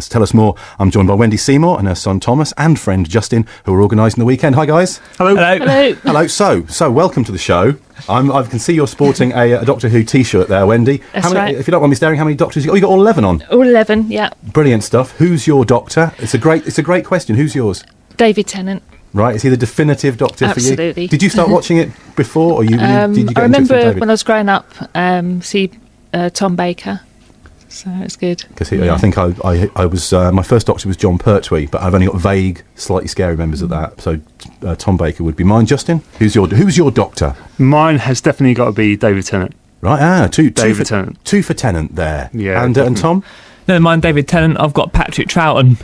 Tell us more. I'm joined by Wendy Seymour and her son Thomas and friend Justin, who are organising the weekend. Hi guys. Hello. Hello. So welcome to the show. I can see you're sporting a Doctor Who T-shirt there, Wendy. That's right. If you don't mind me staring, how many Doctors you got? Oh, you got all 11 on. All 11, yeah. Brilliant stuff. Who's your Doctor? It's a great question. Who's yours? David Tennant. Right, is he the definitive Doctor for you? Absolutely. Did you start watching it before, or did you get I into it from remember David? when I was growing up, see Tom Baker, so it's good. Because I think I was my first Doctor was John Pertwee, but I've only got vague, slightly scary memories of that. So Tom Baker would be mine. Justin, who's your Doctor? Mine has definitely got to be David Tennant. Right, two Tennant. Two for Tennant there. Yeah, and Tom. No, mine David Tennant. I've got Patrick Troughton.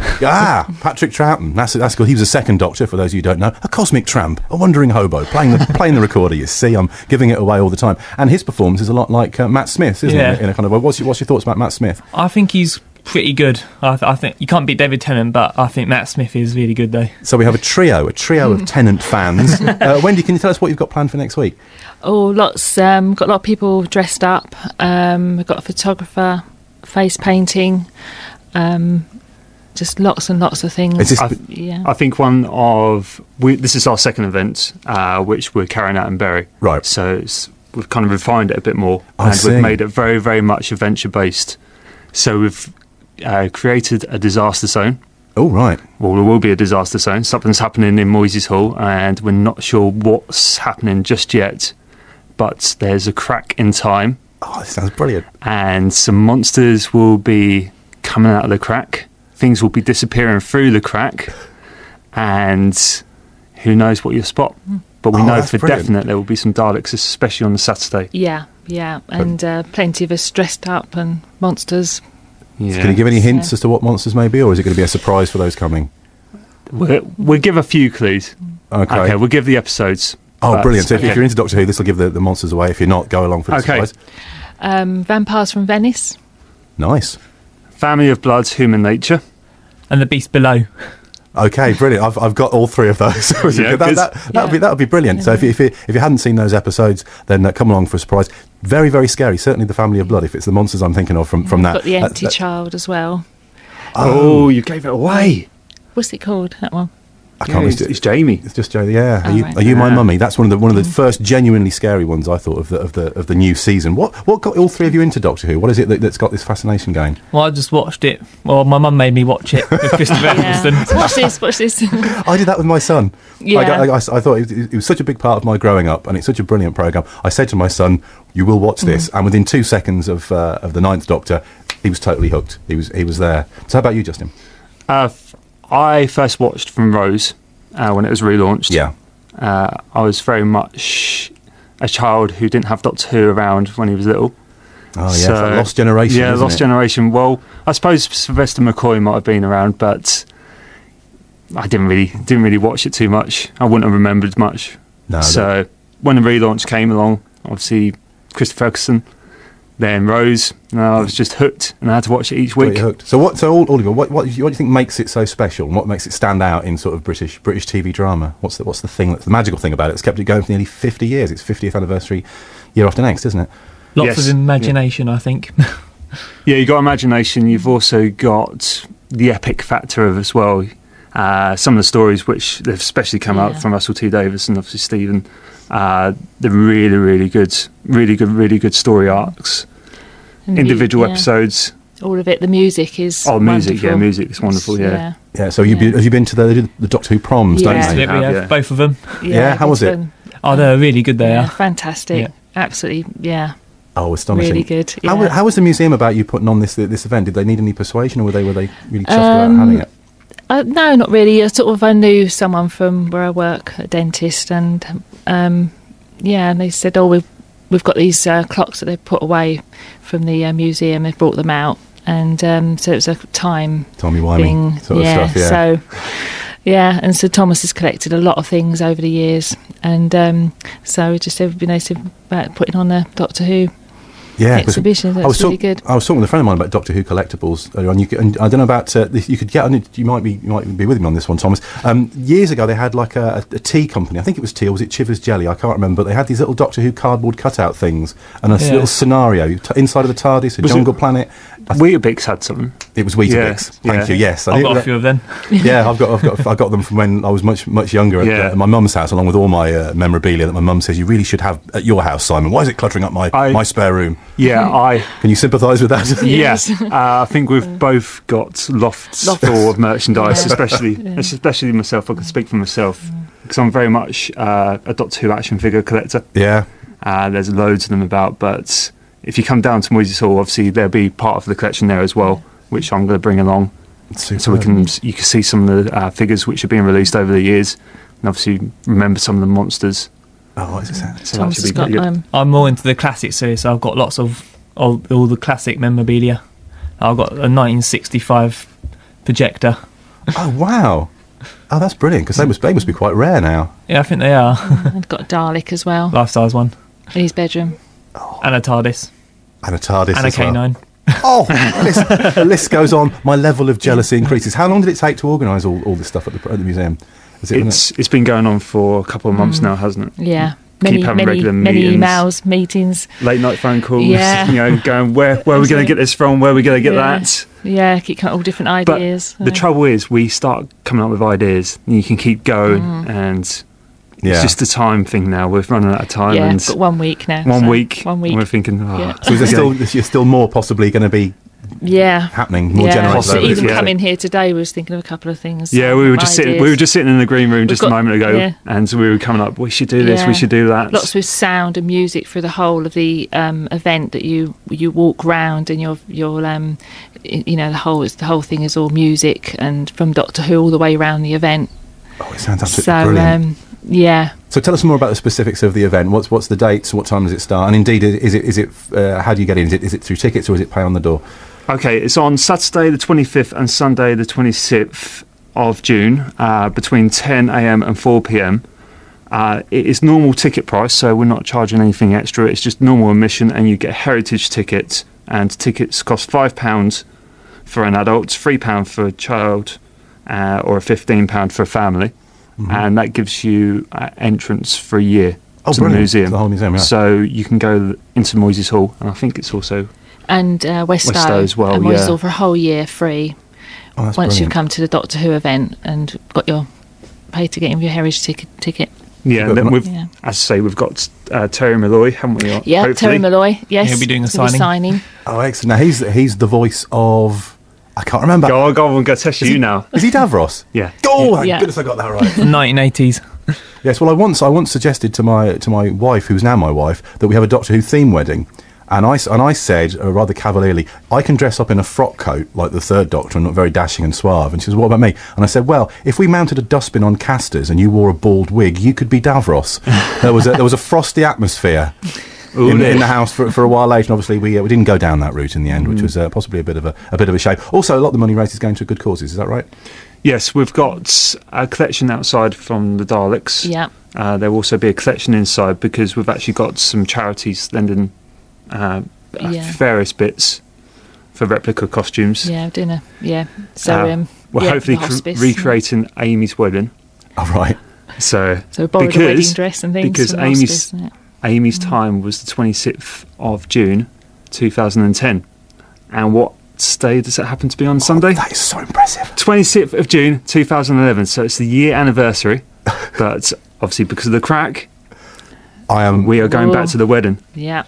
Patrick Troughton. That's good. He was a second Doctor, for those of you who don't know. A cosmic tramp, a wandering hobo, playing the recorder. You see, I'm giving it away all the time. And his performance is a lot like Matt Smith's, isn't it? In a kind of way. What's your thoughts about Matt Smith? I think he's pretty good. I think you can't beat David Tennant, but I think Matt Smith is really good though. So we have a trio of Tennant fans. Wendy, can you tell us what you've got planned for next week? Oh, lots. Got a lot of people dressed up. We've got a photographer, face painting. Just lots and lots of things. I think this is our second event, which we're carrying out in Bury. Right. So we've kind of refined it a bit more, We've made it very, very much adventure based. So we've created a disaster zone. Oh, right. Well, there will be a disaster zone. Something's happening in Moyse's Hall, and we're not sure what's happening just yet. But there's a crack in time. Oh, this sounds brilliant. And some monsters will be coming out of the crack. Things will be disappearing through the crack. And who knows what you'll spot. But we know for definite there will be some Daleks, especially on the Saturday. Yeah. And plenty of us dressed up and monsters. Yeah. Can you give any hints as to what monsters may be, or is it going to be a surprise for those coming? We'll give a few clues. Okay, we'll give the episodes. Oh, brilliant. So if you're into Doctor Who, this will give the monsters away. If you're not, go along for the surprise. Vampires from Venice. Nice. Family of Blood, Human Nature. And The Beast Below. Okay, brilliant. I've got all three of those. That would be brilliant. Yeah. So if you hadn't seen those episodes, then come along for a surprise. Very, very scary. Certainly the Family of Blood, if it's the monsters I'm thinking of from that. Got The Empty Child as well. Oh, you gave it away. What's it called, that one? I can't it's Jamie. It's just Jamie. Yeah. Right. Are you my mummy? That's one of the first genuinely scary ones I thought of the new season. What got all three of you into Doctor Who? What is it that's got this fascination going? Well, I just watched it. Well, my mum made me watch it with Christopher Eccleston. Watch this. I did that with my son. Yeah. I thought it was such a big part of my growing up, and it's such a brilliant programme. I said to my son, "You will watch this," and within 2 seconds of the Ninth Doctor, he was totally hooked. He was there. So how about you, Justin? I first watched from Rose. When it was relaunched. Yeah. I was very much a child who didn't have Doctor Who around when he was little. Oh, yeah, so, like Lost Generation, yeah, Lost Generation. Well, I suppose Sylvester McCoy might have been around, but I didn't really watch it too much. I wouldn't have remembered much. No. So when the relaunch came along, obviously Christopher Eccleston, then Rose, and I was just hooked, and I had to watch it each week. Hooked. So what do you think makes it so special, and what makes it stand out in sort of British TV drama? What's the thing that's the magical thing about it? It's kept it going for nearly 50 years. It's 50th anniversary year after next, isn't it? Lots of imagination, I think. Yeah, you got imagination. You've also got the epic factor of as well. Some of the stories which have especially come out from Russell T Davies and obviously Stephen, the really good story arcs. Individual episodes. All of it. The music is music is wonderful. Yeah. So have you been to the Doctor Who proms? Don't you? We have both of them. Yeah. How was it? Oh, they're really good. They are fantastic. Yeah. Absolutely. Yeah. Oh, astonishing! Really good. Yeah. How was the museum about you putting on this event? Did they need any persuasion, or were they really chuffed about having it? No, not really. I knew someone from where I work, a dentist, and and they said, "Oh, we've got these clocks that they've put away from the museum. They've brought them out, and so it was a timey-wimey sort of stuff." Yeah. So, and so Thomas has collected a lot of things over the years, and so we just said, about putting on a Doctor Who exhibition. That's really good. I was talking with a friend of mine about Doctor Who collectibles earlier on. And I don't know about you could get on it. You might be with me on this one, Thomas. Years ago, they had like a tea company. I think it was tea, or was it Chivers Jelly? I can't remember. But they had these little Doctor Who cardboard cutout things and a little scenario inside of the TARDIS, Jungle Planet. Weetabix had some. It was Weetabix. Thank you. Yes, I've got a few of them. Yeah, I got them from when I was much younger at my mum's house, along with all my memorabilia that my mum says you really should have at your house, Simon. Why is it cluttering up my spare room? Yeah, Can you sympathise with that? Yes. I think we've both got lofts full of merchandise, especially myself. I can speak for myself because I'm very much a Doctor Who action figure collector. Yeah. There's loads of them about, but if you come down to Moyse Hall, obviously there'll be part of the collection there as well, which I'm going to bring along. So you can see some of the figures which are being released over the years, and obviously remember some of the monsters. Oh, what is it? So that should be pretty good. I'm more into the classic series, so I've got lots of all the classic memorabilia. I've got a 1965 projector. Oh wow! Oh, that's brilliant because they must be quite rare now. Yeah, I think they are. I've got a Dalek as well. Life-size one. In his bedroom. And a TARDIS. And a TARDIS and as a K9. Well. Oh, the list goes on. My level of jealousy increases. How long did it take to organise all this stuff at the museum? It's been going on for a couple of months now, hasn't it? Yeah. Keep having regular meetings, emails, meetings, late night phone calls. Yeah. Going where are we going to get this from? Where are we going to get that? Yeah, keep coming up with different ideas. But the trouble is, we start coming up with ideas, and you can keep going, and it's just a time thing now. We're running out of time. Yeah, and got 1 week now. One week. And we're thinking, so is there still more possibly going to be? Happening more generally. Even coming here today, we was thinking of a couple of things. Yeah, we were just sitting in the green room a moment ago, and we were coming up. We should do this. We should do that. Lots with sound and music for the whole of the event that you walk round, and you're the whole thing is all music, and from Doctor Who all the way around the event. Oh, it sounds absolutely brilliant. So tell us more about the specifics of the event. What's the dates? What time does it start? And indeed, is it? How do you get in? Is it through tickets or is it pay on the door? Okay, it's on Saturday the 25th and Sunday the 26th of June between 10 a.m. and 4 p.m. It is normal ticket price, so we're not charging anything extra. It's just normal admission, and you get heritage tickets, and tickets cost £5 for an adult, £3 for a child, or £15 for a family, and that gives you entrance for a year to the museum. The whole museum, yeah. So you can go into Moyse Hall, and I think it's also... And Weststow as well, Moyse Hall for a whole year free. Once brilliant. You've come to the Doctor Who event and got your pay to get in your heritage ticket. Yeah, and then as I say, we've got Terry Malloy, haven't we? Yeah, hopefully. Terry Malloy. Yes, he'll be doing a signing. Oh, excellent! Now he's the voice of. I can't remember. Go on, I'm going to test you now. Is he Davros? Yeah. Oh, thank goodness I got that right. 1980s. Yes. Well, I once suggested to my wife, who's now my wife, that we have a Doctor Who theme wedding. And I said, rather cavalierly, I can dress up in a frock coat like the third Doctor and look very dashing and suave. And she says, what about me? And I said, well, if we mounted a dustbin on casters and you wore a bald wig, you could be Davros. There was a frosty atmosphere in the house for a while later. And obviously, we didn't go down that route in the end, which was possibly a bit of a shame. Also, a lot of the money raised is going to good causes. Is that right? Yes, we've got a collection outside from the Daleks. Yeah. There will also be a collection inside because we've actually got some charities lending various bits for replica costumes. Yeah, dinner. Yeah. So we're hopefully recreating Amy's wedding. Oh, right. So borrowed a wedding dress and things. Because Amy's time was the 26th of June 2010. And what day does it happen to be on Sunday? That is so impressive. 26th of June 2011. So it's the year anniversary. But obviously because of the crack, we are going back to the wedding. Yeah.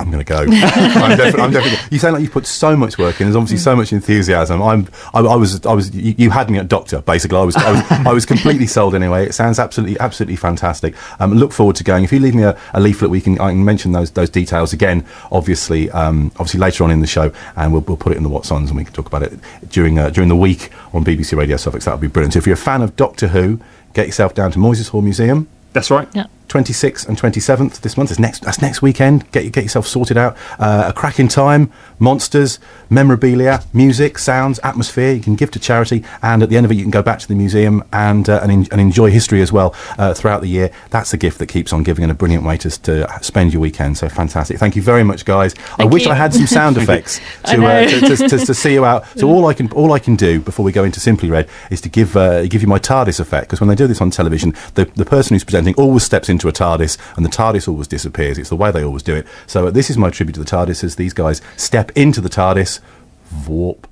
I'm going to go. I'm definitely. You sound like you put so much work in. There's obviously so much enthusiasm. I was. You had me at Doctor. Basically, I was completely sold. Anyway, it sounds absolutely fantastic. Look forward to going. If you leave me a leaflet, I can mention those details again. Obviously later on in the show, and we'll put it in the What's Ons, and we can talk about it during the week on BBC Radio Suffolk. That would be brilliant. So if you're a fan of Doctor Who, get yourself down to Moyse Hall Museum. That's right. Yeah. 26th and 27th this month. That's next weekend. Get yourself sorted out. A cracking time, monsters, memorabilia, music, sounds, atmosphere. You can give to charity, and at the end of it, you can go back to the museum and enjoy history as well throughout the year. That's a gift that keeps on giving, and a brilliant way to spend your weekend. So fantastic! Thank you very much, guys. I wish I had some sound effects to see you out. So all I can do before we go into Simply Read is to give you my TARDIS effect, because when they do this on television, the person who's presenting always steps into a TARDIS, and the TARDIS always disappears. It's the way they always do it. So this is my tribute to the TARDIS, as these guys step into the TARDIS Vorp.